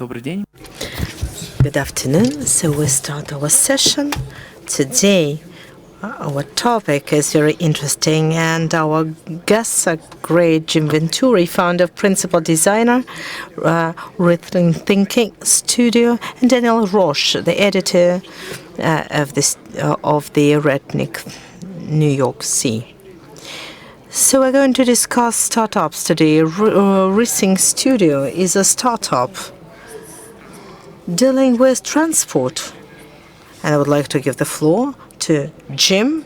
Добрый день. Good afternoon. So we start our session. Today, our topic is very interesting, and our guests are great. Jim Venturi, founder, principal designer, ReThink Studio, and Daniel Roche, the editor of the ReThinkNYC. So we're going to discuss startups today. ReThink Studio is a startup dealing with transport. And I would like to give the floor to Jim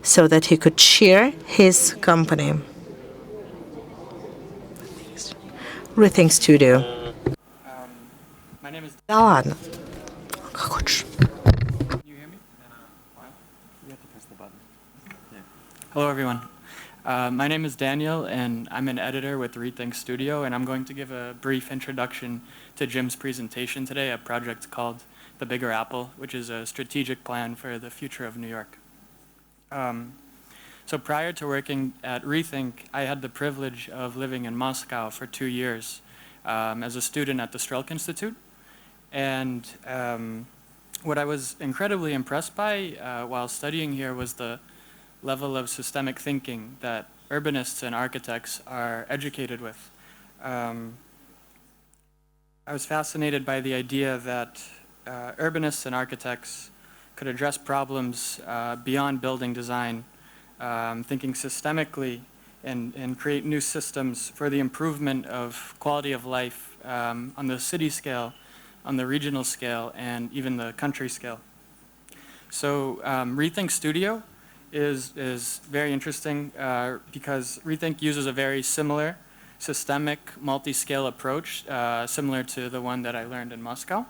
so that he could share his company. ReThink Studio. My name is. Да ладно. Как хочешь. Can you hear me? You have to press the button. Yeah. Hello, everyone. My name is Daniel, and I'm an editor with ReThink Studio, and I'm going to give a brief introduction to Jim's presentation today, a project called The Bigger Apple, which is a strategic plan for the future of New York. So prior to working at ReThink, I had the privilege of living in Moscow for 2 years as a student at the Strelk Institute. And what I was incredibly impressed by while studying here was the level of systemic thinking that urbanists and architects are educated with. I was fascinated by the idea that urbanists and architects could address problems beyond building design, thinking systemically and create new systems for the improvement of quality of life on the city scale, on the regional scale, and even the country scale. So ReThink Studio is very interesting because ReThink uses a very similar systemic multi-scale approach, similar to the one that I learned in Moscow.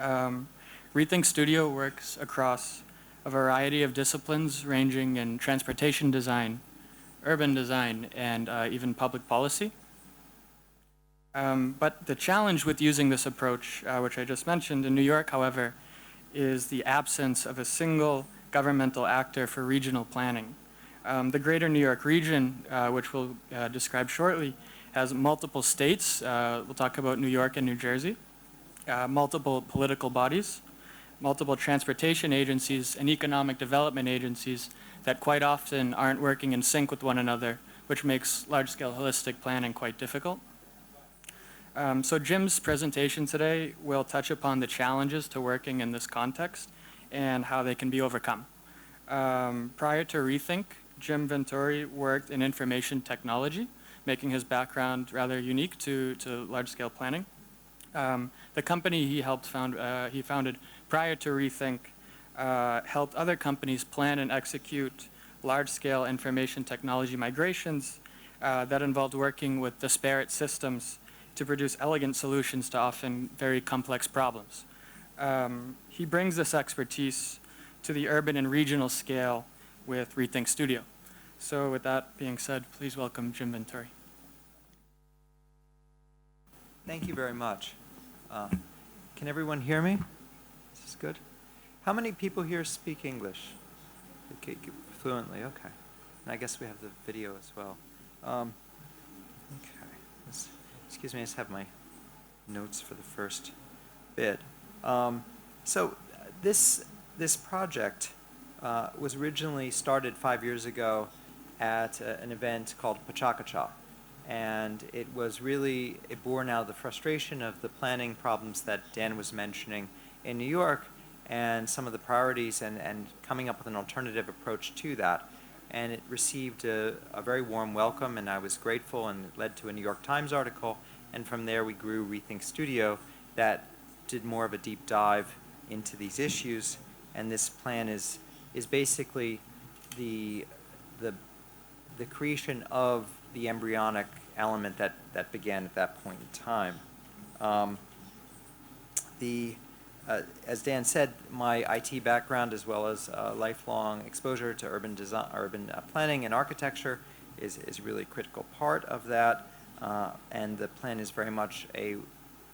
ReThink Studio works across a variety of disciplines ranging in transportation design, urban design, and even public policy. But the challenge with using this approach, which I just mentioned in New York, however, is the absence of a single governmental actor for regional planning. The greater New York region, which we'll describe shortly, has multiple states. We'll talk about New York and New Jersey, multiple political bodies, multiple transportation agencies, and economic development agencies that quite often aren't working in sync with one another, which makes large-scale holistic planning quite difficult. So Jim's presentation today will touch upon the challenges to working in this context and how they can be overcome. Prior to ReThink, Jim Venturi worked in information technology, making his background rather unique to large-scale planning. The company he founded prior to ReThink helped other companies plan and execute large-scale information technology migrations that involved working with disparate systems to produce elegant solutions to often very complex problems. He brings this expertise to the urban and regional scale with ReThink Studio. So with that being said, please welcome Jim Venturi. Thank you very much. Can everyone hear me? Is this good? How many people here speak English? Okay, fluently, okay. And I guess we have the video as well. Okay. Excuse me, I just have my notes for the first bit. So this project was originally started 5 years ago at an event called Pachakacha. And it was really born out of the frustration of the planning problems that Dan was mentioning in New York and some of the priorities and coming up with an alternative approach to that. And it received a very warm welcome, and I was grateful, and it led to a New York Times article. And from there we grew ReThink Studio that did more of a deep dive into these issues. And this plan is basically the creation of the embryonic element that began at that point in time. As Dan said, my IT background as well as lifelong exposure to urban planning and architecture is a really critical part of that. And the plan is very much a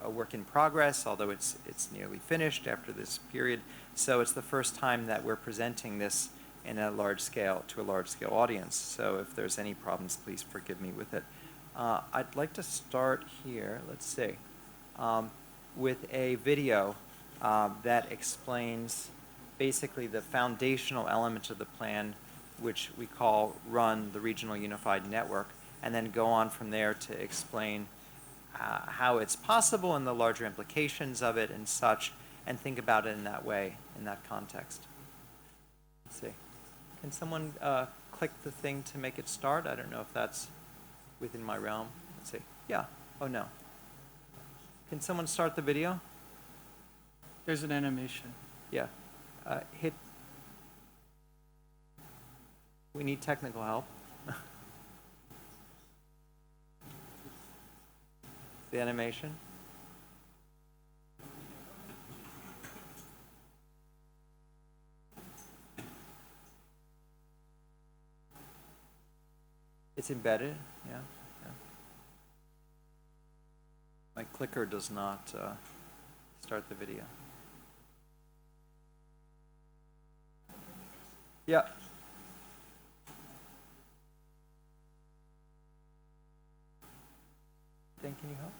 work in progress, although it's nearly finished after this period. So it's the first time that we're presenting this in a large scale to a large scale audience. So if there's any problems, please forgive me with it. I'd like to start here. Let's see. with a video that explains basically the foundational elements of the plan, which we call Run the Regional Unified Network, and then go on from there to explain how it's possible and the larger implications of it and such, and think about it in that way, in that context. Let's see. Can someone click the thing to make it start? I don't know if that's within my realm. Let's see. Yeah. Oh, no. Can someone start the video? There's an animation. Yeah. Hit. We need technical help. The animation. It's embedded, yeah. My clicker does not start the video. Yeah. Dan, can you help?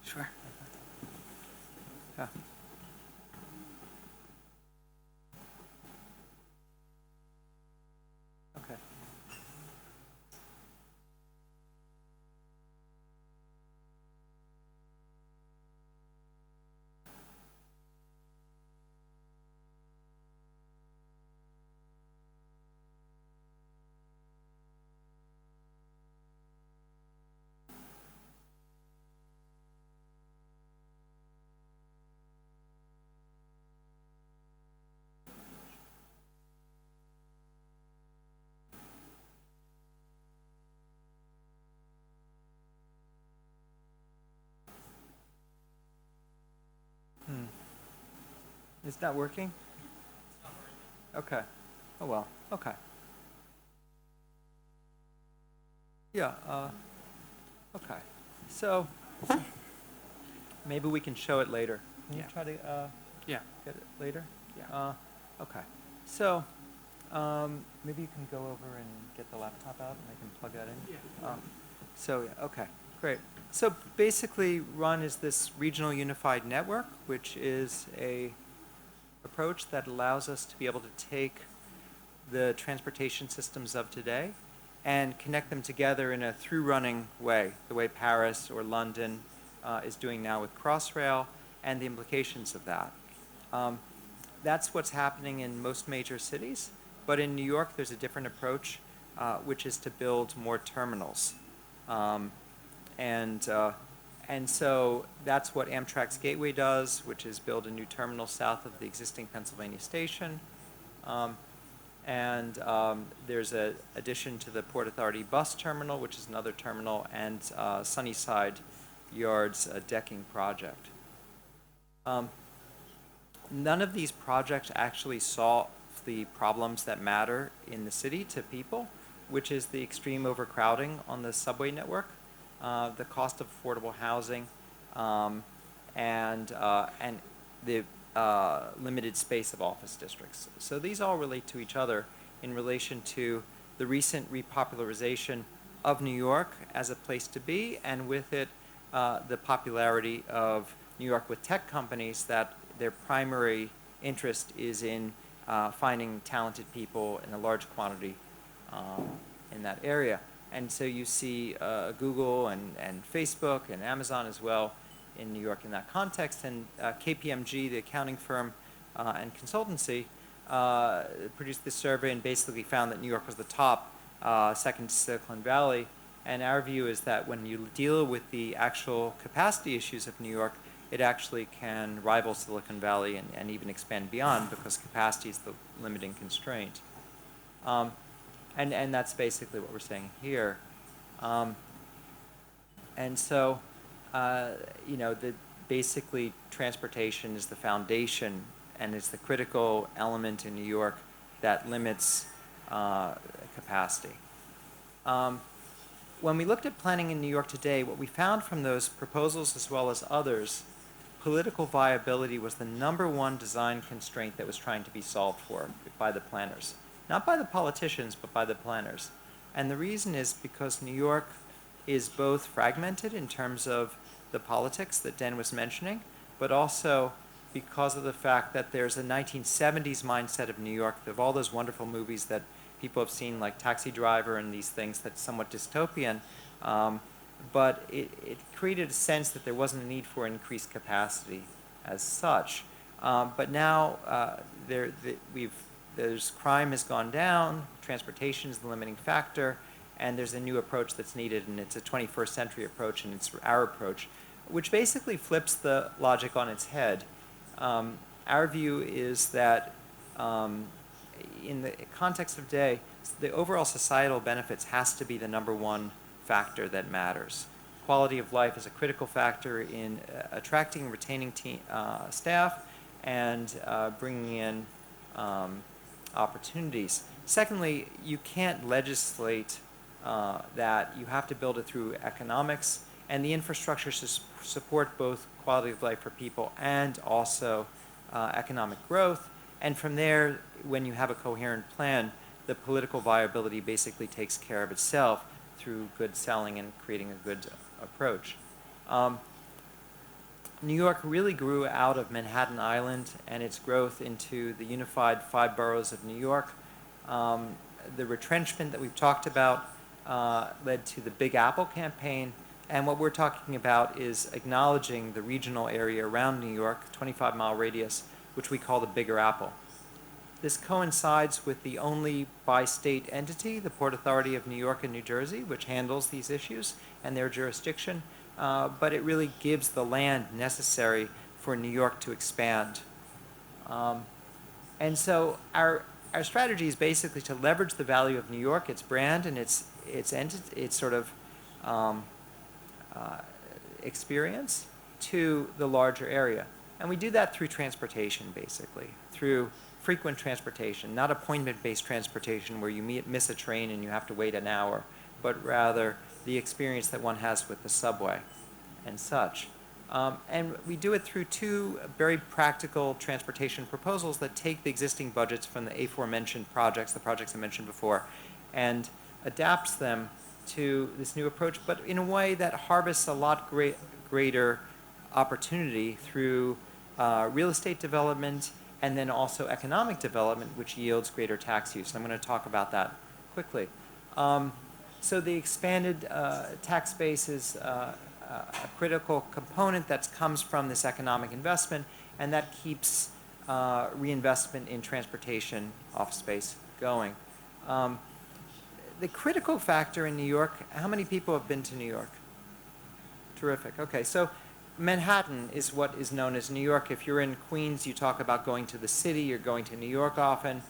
Sure. Yeah. Okay. Is that working? Okay. Oh well. Okay. Yeah. Okay. So maybe we can show it later. Can you try to Yeah. get it later? Yeah. Okay. So maybe you can go over and get the laptop out and I can plug that in. Yeah. So yeah. Okay. Great. So basically, RUN is this regional unified network, which is a approach that allows us to be able to take the transportation systems of today and connect them together in a through-running way, the way Paris or London is doing now with Crossrail and the implications of that. That's what's happening in most major cities, but in New York there's a different approach, which is to build more terminals. And so that's what Amtrak's Gateway does, which is build a new terminal south of the existing Pennsylvania station. There's an addition to the Port Authority bus terminal, which is another terminal, and Sunnyside Yards decking project. None of these projects actually solve the problems that matter in the city to people, which is the extreme overcrowding on the subway network, the cost of affordable housing, and the limited space of office districts. So these all relate to each other in relation to the recent repopularization of New York as a place to be, and with it, the popularity of New York with tech companies that their primary interest is in finding talented people in a large quantity in that area. And so you see Google and Facebook and Amazon as well in New York in that context. And KPMG, the accounting firm and consultancy, produced this survey and basically found that New York was the top, second to Silicon Valley. And our view is that when you deal with the actual capacity issues of New York, it actually can rival Silicon Valley and even expand beyond, because capacity is the limiting constraint. And that's basically what we're saying here. And so, you know, basically transportation is the foundation and is the critical element in New York that limits capacity. When we looked at planning in New York today, what we found from those proposals as well as others, political viability was the #1 design constraint that was trying to be solved for by the planners. Not by the politicians, but by the planners. And the reason is because New York is both fragmented in terms of the politics that Dan was mentioning, but also because of the fact that there's a 1970s mindset of New York, of all those wonderful movies that people have seen, like Taxi Driver and these things that's somewhat dystopian, but it created a sense that there wasn't a need for increased capacity as such. But now there's crime has gone down, transportation is the limiting factor, and there's a new approach that's needed, and it's a 21st century approach, and it's our approach, which basically flips the logic on its head. Our view is that in the context of today, the overall societal benefits has to be the #1 factor that matters. Quality of life is a critical factor in attracting and retaining staff and bringing in opportunities. Secondly, you can't legislate that. You have to build it through economics, and the infrastructure to support both quality of life for people and also economic growth. And from there, when you have a coherent plan, the political viability basically takes care of itself through good selling and creating a good approach. New York really grew out of Manhattan Island and its growth into the unified 5 boroughs of New York. The retrenchment that we've talked about led to the Big Apple campaign, and what we're talking about is acknowledging the regional area around New York, 25-mile radius, which we call the Bigger Apple. This coincides with the only bi-state entity, the Port Authority of New York and New Jersey, which handles these issues and their jurisdiction, but it really gives the land necessary for New York to expand. And so our strategy is basically to leverage the value of New York, its brand, and its sort of experience to the larger area. And we do that through transportation, basically, through frequent transportation, not appointment-based transportation where you miss a train and you have to wait an hour, but rather the experience that one has with the subway and such. And we do it through 2 very practical transportation proposals that take the existing budgets from the aforementioned projects, the projects I mentioned before, and adapts them to this new approach, but in a way that harvests a lot greater opportunity through real estate development and then also economic development, which yields greater tax use. I'm going to talk about that quickly. So the expanded tax base is a critical component that comes from this economic investment, and that keeps reinvestment in transportation office space going. The critical factor in New York, how many people have been to New York? Terrific. Okay, so Manhattan is what is known as New York. If you're in Queens, you talk about going to the city, you're going to New York often,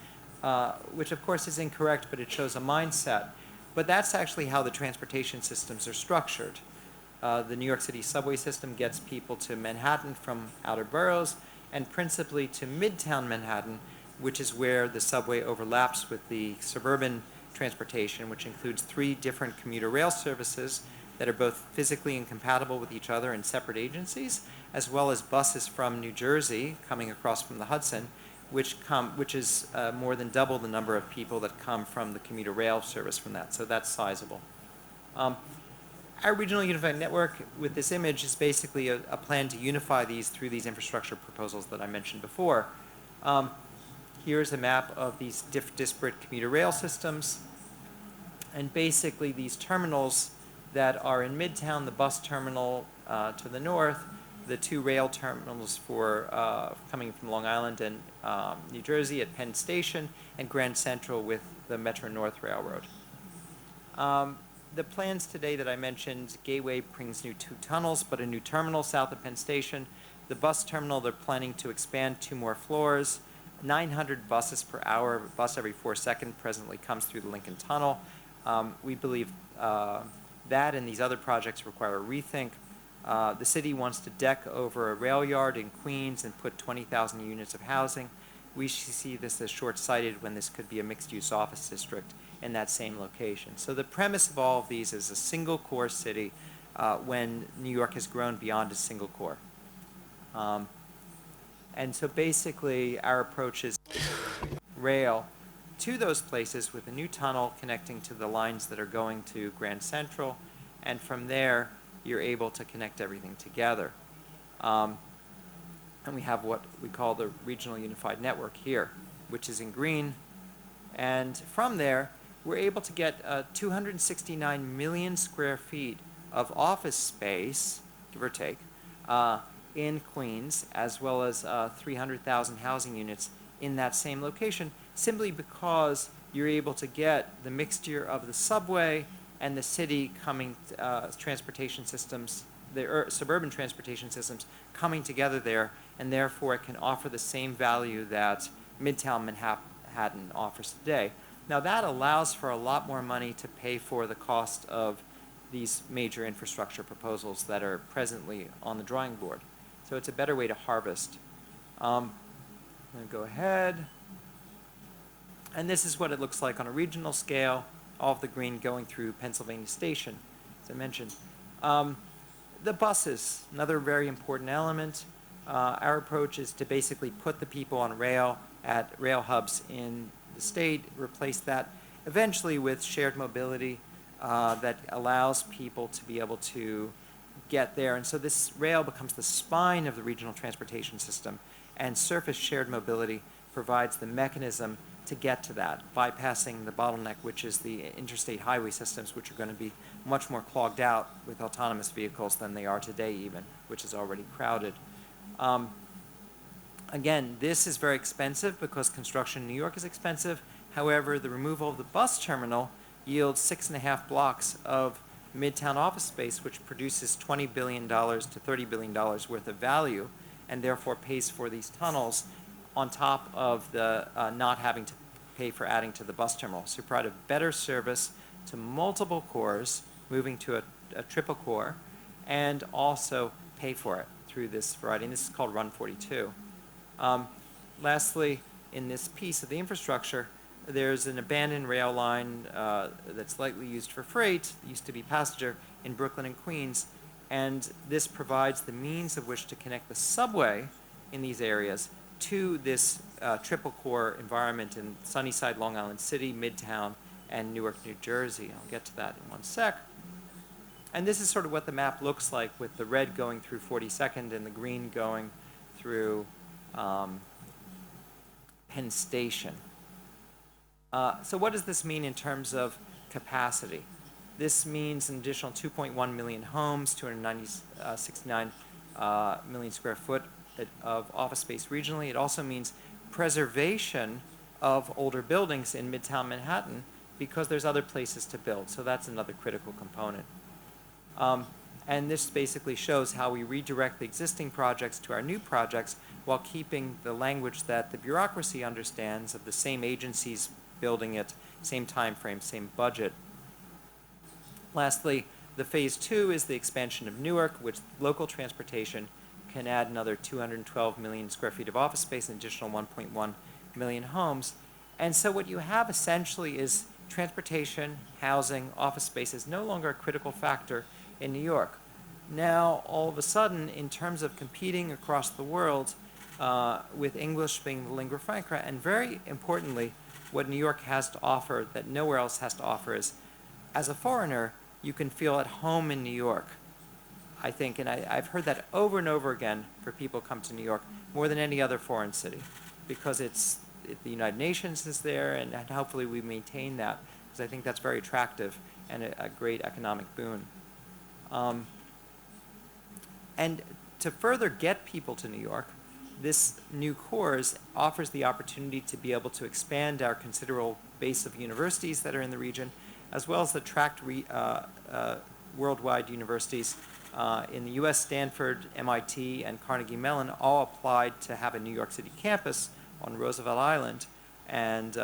which of course is incorrect, but it shows a mindset. But that's actually how the transportation systems are structured. The New York City subway system gets people to Manhattan from outer boroughs, and principally to Midtown Manhattan, which is where the subway overlaps with the suburban transportation, which includes 3 different commuter rail services that are both physically incompatible with each other in separate agencies, as well as buses from New Jersey coming across from the Hudson, which is more than double the number of people that come from the commuter rail service from that, so that's sizable. Our regional unified network with this image is basically a plan to unify these through these infrastructure proposals that I mentioned before. Here's a map of these disparate commuter rail systems, and basically these terminals that are in Midtown, the bus terminal to the north, the 2 rail terminals for coming from Long Island and New Jersey at Penn Station, and Grand Central with the Metro North Railroad. The plans today that I mentioned, Gateway brings new 2 tunnels, but a new terminal south of Penn Station. The bus terminal, they're planning to expand 2 more floors. 900 buses per hour, a bus every 4 seconds presently comes through the Lincoln Tunnel. We believe that and these other projects require a rethink. The city wants to deck over a rail yard in Queens and put 20,000 units of housing. We see this as short-sighted when this could be a mixed-use office district in that same location. So the premise of all of these is a single core city when New York has grown beyond a single core. And so basically our approach is rail to those places with a new tunnel connecting to the lines that are going to Grand Central, and from there you're able to connect everything together. And we have what we call the Regional Unified Network here, which is in green. And from there, we're able to get 269 million square feet of office space, give or take, in Queens, as well as 300,000 housing units in that same location, simply because you're able to get the mixture of the subway and the city coming, transportation systems, the suburban transportation systems coming together there, and therefore it can offer the same value that Midtown Manhattan offers today. Now that allows for a lot more money to pay for the cost of these major infrastructure proposals that are presently on the drawing board. So it's a better way to harvest. I'm going to go ahead. And this is what it looks like on a regional scale, all of the green going through Pennsylvania Station, as I mentioned. The buses, another very important element. Our approach is to basically put the people on rail at rail hubs in the state, replace that eventually with shared mobility that allows people to be able to get there. And so this rail becomes the spine of the regional transportation system, and surface shared mobility provides the mechanism to get to that, bypassing the bottleneck, which is the interstate highway systems, which are going to be much more clogged out with autonomous vehicles than they are today even, which is already crowded. Again, this is very expensive because construction in New York is expensive. However, the removal of the bus terminal yields 6.5 blocks of Midtown office space, which produces $20 billion to $30 billion worth of value, and therefore pays for these tunnels on top of the not having to pay for adding to the bus terminal. So provide a better service to multiple cores, moving to a triple core, and also pay for it through this variety. And this is called Run 42. Lastly, in this piece of the infrastructure, there's an abandoned rail line that's lightly used for freight, used to be passenger, in Brooklyn and Queens, and this provides the means of which to connect the subway in these areas to this triple core environment in Sunnyside, Long Island City, Midtown, and Newark, New Jersey. I'll get to that in one sec. And this is sort of what the map looks like, with the red going through 42nd and the green going through Penn Station. So what does this mean in terms of capacity? This means an additional 2.1 million homes, 269 million square foot of office space regionally. It also means preservation of older buildings in Midtown Manhattan because there's other places to build. So that's another critical component. And this basically shows how we redirect the existing projects to our new projects while keeping the language that the bureaucracy understands of the same agencies building it, same time frame, same budget. Lastly, the phase 2 is the expansion of Newark, which local transportation can add another 212 million square feet of office space and additional 1.1 million homes. And so what you have essentially is transportation, housing, office space is no longer a critical factor in New York. Now, all of a sudden, in terms of competing across the world, with English being the lingua franca, and very importantly, what New York has to offer that nowhere else has to offer is, as a foreigner, you can feel at home in New York, I think, and I've heard that over and over again for people who come to New York, more than any other foreign city, because the United Nations is there, and hopefully we maintain that, because I think that's very attractive and a great economic boon. And to further get people to New York, this new cores offers the opportunity to be able to expand our considerable base of universities that are in the region, as well as attract worldwide universities. In the US, Stanford, MIT, and Carnegie Mellon all applied to have a New York City campus on Roosevelt Island, and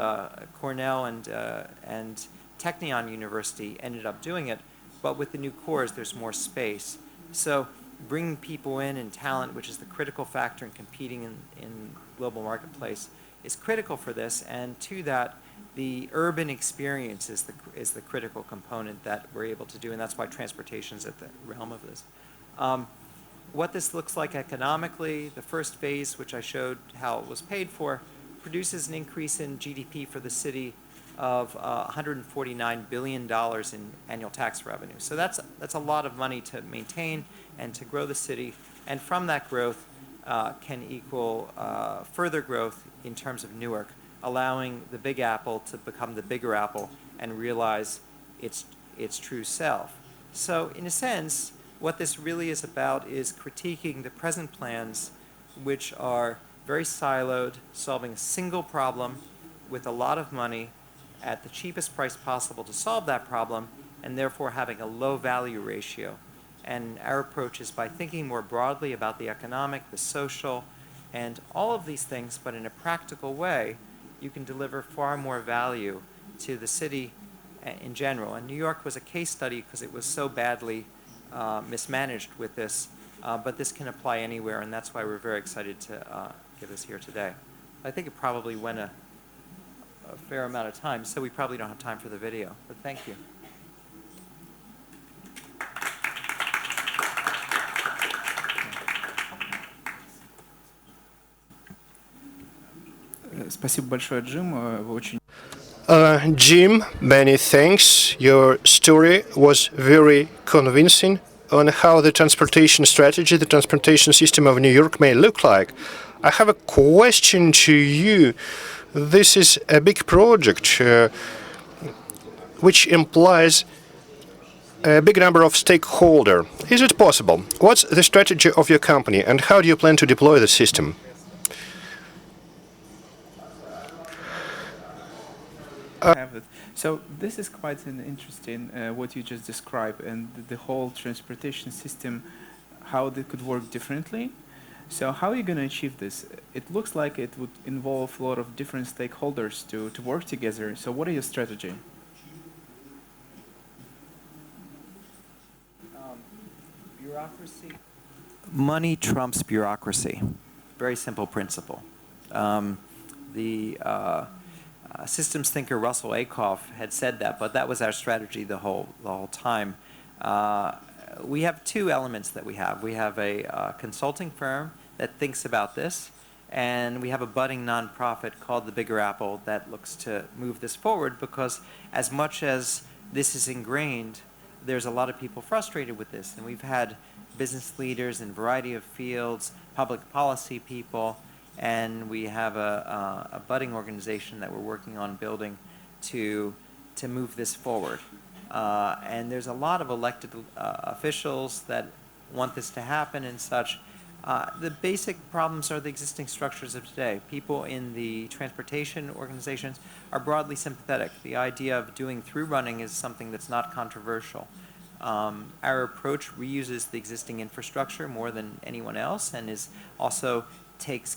Cornell and Technion University ended up doing it, but with the new cores there's more space. So bringing people in and talent, which is the critical factor in competing in global marketplace, is critical for this, and to that, the urban experience is the critical component that we're able to do, and that's why transportation is at the realm of this. What this looks like economically, the first phase, which I showed how it was paid for, produces an increase in GDP for the city of $149 billion in annual tax revenue. So that's a lot of money to maintain and to grow the city. And from that growth can equal further growth in terms of Newark, allowing the Big Apple to become the bigger apple and realize its true self. So in a sense, what this really is about is critiquing the present plans, which are very siloed, solving a single problem with a lot of money at the cheapest price possible to solve that problem, and therefore having a low value ratio. And our approach is by thinking more broadly about the economic, the social, and all of these things, but in a practical way, you can deliver far more value to the city in general. And New York was a case study because it was so badly mismanaged with this, but this can apply anywhere, and that's why we're very excited to give this here today. I think it probably went a fair amount of time, so we probably don't have time for the video, but thank you. Спасибо большое, Джим. Вы очень... Jim, many thanks. Your story was very convincing on how the transportation strategy, the transportation system of New York may look like. I have a question to you. This is a big project which implies a big number of stakeholders. Is it possible? What's the strategy of your company and how do you plan to deploy the system? So this is quite an interesting what you just described, and the whole transportation system, how they could work differently. So how are you going to achieve this? It looks like it would involve a lot of different stakeholders to work together. So what are your strategy? Bureaucracy. Money trumps bureaucracy. Very simple principle. Systems thinker Russell Ackoff had said that, but that was our strategy the whole time. We have two elements that we have. We have a consulting firm that thinks about this, and we have a budding nonprofit called the Bigger Apple that looks to move this forward, because as much as this is ingrained, there's a lot of people frustrated with this, and we've had business leaders in a variety of fields, public policy people, and we have a budding organization that we're working on building to move this forward. And there's a lot of elected officials that want this to happen and such. The basic problems are the existing structures of today. People in the transportation organizations are broadly sympathetic. The idea of doing through running is something that's not controversial. Our approach reuses the existing infrastructure more than anyone else, and is also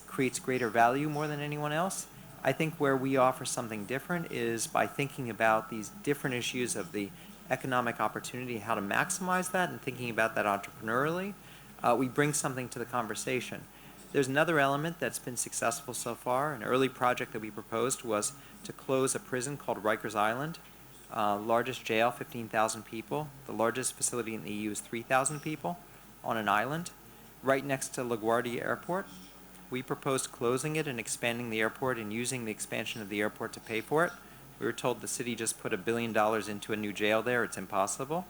creates greater value more than anyone else. I think where we offer something different is by thinking about these different issues of the economic opportunity, how to maximize that, and thinking about that entrepreneurially. We bring something to the conversation. There's another element that's been successful so far. An early project that we proposed was to close a prison called Rikers Island. Largest jail, 15,000 people. The largest facility in the EU is 3,000 people on an island right next to LaGuardia Airport. We proposed closing it and expanding the airport and using the expansion of the airport to pay for it. We were told the city just put $1 billion into a new jail there. It's impossible.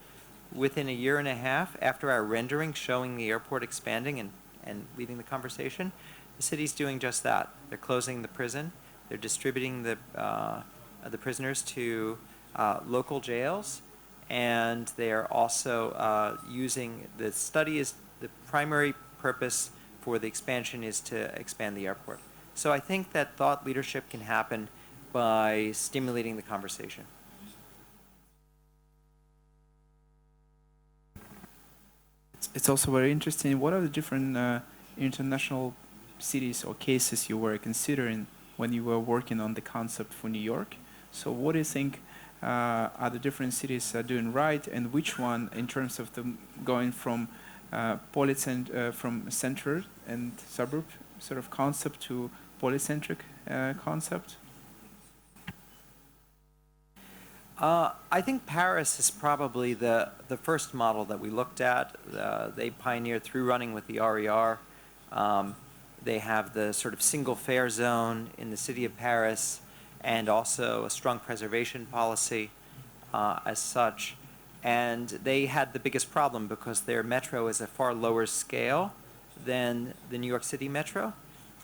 Within a year and a half, after our rendering showing the airport expanding and leading the conversation, the city's doing just that. They're closing the prison. They're distributing the prisoners to local jails, and they are also using the study is the primary purpose for the expansion is to expand the airport. So I think that thought leadership can happen by stimulating the conversation. It's also very interesting. What are the different international cities or cases you were considering when you were working on the concept for New York? So what do you think are the different cities doing right, and which one in terms of them going from from center and suburb sort of concept to polycentric concept? I think Paris is probably the first model that we looked at. They pioneered through running with the RER. They have the sort of single fare zone in the city of Paris, and also a strong preservation policy as such. And they had the biggest problem because their metro is a far lower scale than the New York City metro,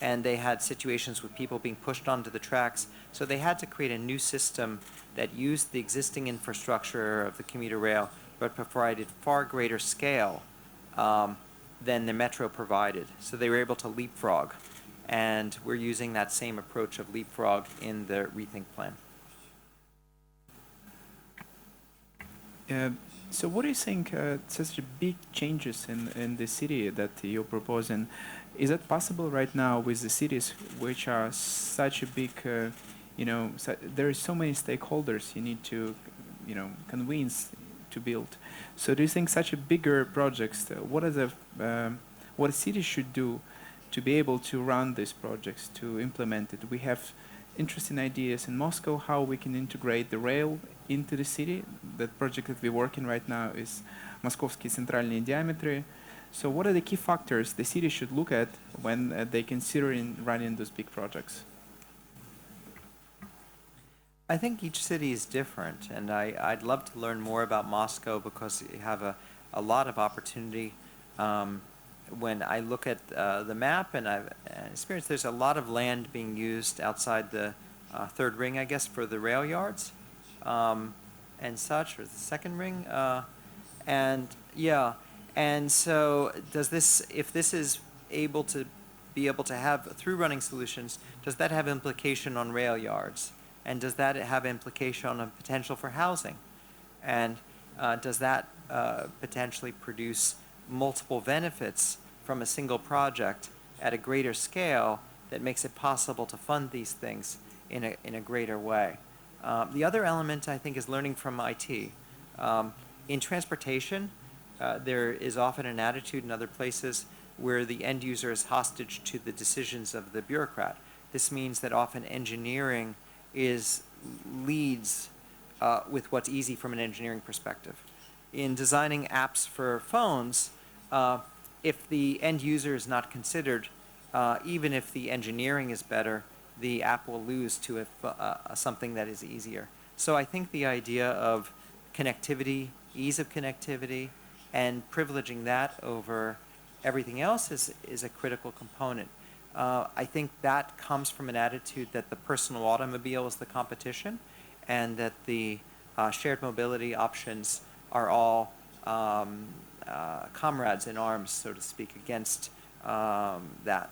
and they had situations with people being pushed onto the tracks. So they had to create a new system that used the existing infrastructure of the commuter rail, but provided far greater scale than the metro provided. So they were able to leapfrog, and we're using that same approach of leapfrog in the ReThink plan. So what do you think such big changes in the city that you're proposing, is it possible right now with the cities which are such a big, there are so many stakeholders you need to, convince to build. So do you think such a bigger projects, what a city should do to be able to run these projects, to implement it? We have interesting ideas in Moscow how we can integrate the rail into the city. That project that we're working right now is Moskovsky центральные диаметры. So what are the key factors the city should look at when they consider running those big projects? I think each city is different, and I'd love to learn more about Moscow because you have a lot of opportunity. When I look at the map and I've experienced, there's a lot of land being used outside the third ring, I guess, for the rail yards and such, or the second ring. And so does this, if this is able to have through-running solutions, does that have implication on rail yards? And does that have implication on a potential for housing? And does that potentially produce multiple benefits from a single project at a greater scale that makes it possible to fund these things in a greater way? The other element, I think, is learning from IT. In transportation, there is often an attitude in other places where the end user is hostage to the decisions of the bureaucrat. This means that often engineering leads with what's easy from an engineering perspective. In designing apps for phones, if the end user is not considered, even if the engineering is better, the app will lose to something that is easier. So I think the idea of connectivity, ease of connectivity, and privileging that over everything else is a critical component. I think that comes from an attitude that the personal automobile is the competition, and that the shared mobility options are all comrades in arms, so to speak, against that.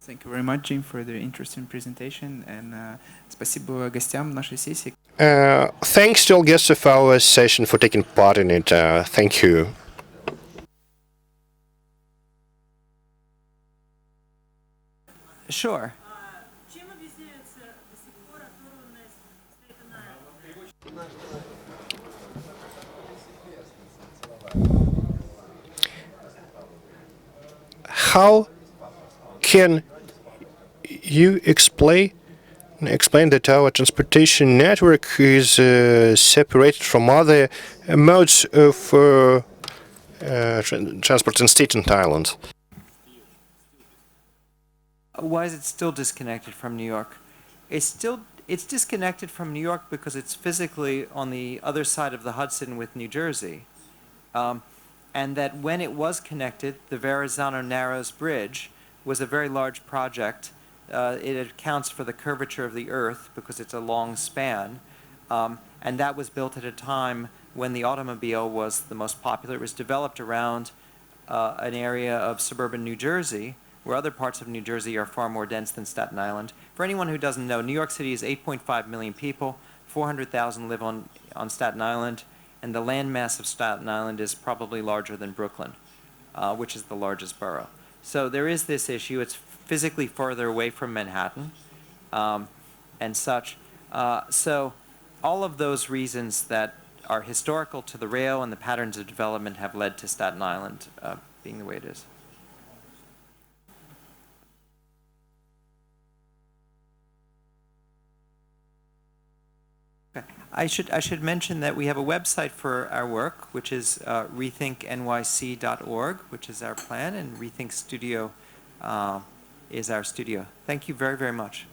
Thank you very much, Jim, for the interesting presentation, and спасибо гостям нашей сессии. Thanks to all guests of our session for taking part in it. Thank you. Sure. How can you explain that our transportation network is separated from other modes of transport in Staten Island? Why is it still disconnected from New York? It's disconnected from New York because it's physically on the other side of the Hudson with New Jersey. And that when it was connected, the Verrazano Narrows Bridge was a very large project. It accounts for the curvature of the Earth because it's a long span. And that was built at a time when the automobile was the most popular. It was developed around an area of suburban New Jersey, where other parts of New Jersey are far more dense than Staten Island. For anyone who doesn't know, New York City is 8.5 million people, 400,000 live on Staten Island, and the landmass of Staten Island is probably larger than Brooklyn, which is the largest borough. So there is this issue. It's physically farther away from Manhattan and such. So all of those reasons that are historical to the rail and the patterns of development have led to Staten Island being the way it is. I should mention that we have a website for our work, which is ReThinkNYC.org, which is our plan, and ReThink Studio is our studio. Thank you very, very much.